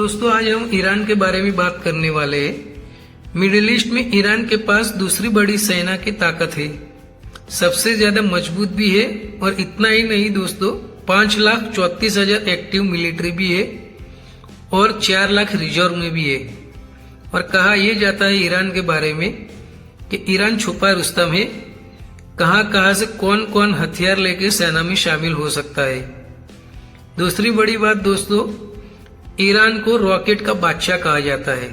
दोस्तों आज हम ईरान के बारे में बात करने वाले हैं। मिडिल ईस्ट में ईरान के पास दूसरी बड़ी सेना की ताकत है, सबसे ज्यादा मजबूत भी है और इतना ही नहीं दोस्तों, 5,34,000 एक्टिव मिलिट्री भी है और 4 लाख रिजर्व में भी है। और कहा यह जाता है ईरान के बारे में कि ईरान छुपा रुस्तम है, कहां से कौन कौन हथियार लेके सेना में शामिल हो सकता है। दूसरी बड़ी बात दोस्तों, ईरान को रॉकेट का बादशाह कहा जाता है,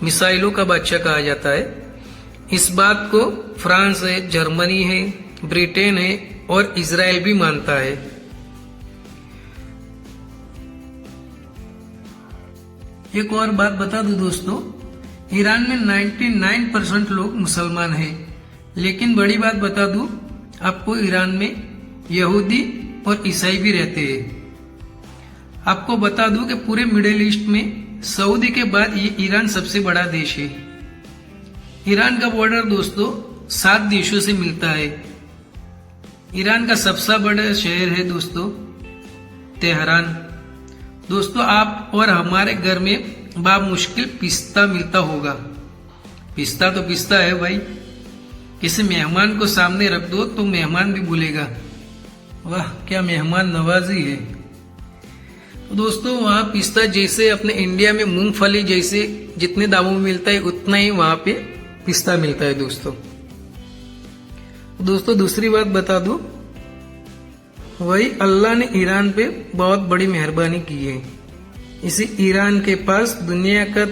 मिसाइलों का बादशाह कहा जाता है। इस बात को फ्रांस है, जर्मनी है, ब्रिटेन है और इजराइल भी मानता है। एक और बात बता दूं दोस्तों, ईरान में 99% लोग मुसलमान हैं, लेकिन बड़ी बात बता दूं आपको, ईरान में यहूदी और ईसाई भी रहते हैं। आपको बता दूं कि पूरे मिडिल ईस्ट में सऊदी के बाद ये ईरान सबसे बड़ा देश है। ईरान का बॉर्डर दोस्तों 7 देशों से मिलता है। ईरान का सबसे बड़ा शहर है दोस्तों तेहरान। दोस्तों आप और हमारे घर में बामुश्किल पिस्ता मिलता होगा। पिस्ता तो पिस्ता है भाई, किसी मेहमान को सामने रख दो तो मेहमान भी भूलेगा, वाह क्या मेहमान नवाजी है। तो दोस्तों वहाँ पिस्ता जैसे अपने इंडिया में मूंगफली जैसे जितने दामों में मिलता है उतना ही वहाँ पे पिस्ता मिलता है दोस्तों। दूसरी बात बता दूं, वही अल्लाह ने ईरान पे बहुत बड़ी मेहरबानी की है। इसी ईरान के पास दुनिया का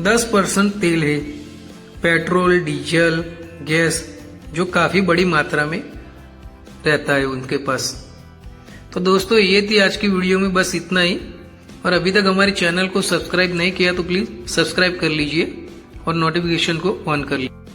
10% तेल है, पेट्रोल, डीजल, गैस, जो काफी बड़ी मात्रा में रहता है उनके पास। तो दोस्तों ये थी आज की वीडियो में, बस इतना ही। और अभी तक हमारे चैनल को सब्सक्राइब नहीं किया तो प्लीज सब्सक्राइब कर लीजिए और नोटिफिकेशन को ऑन कर लीजिए।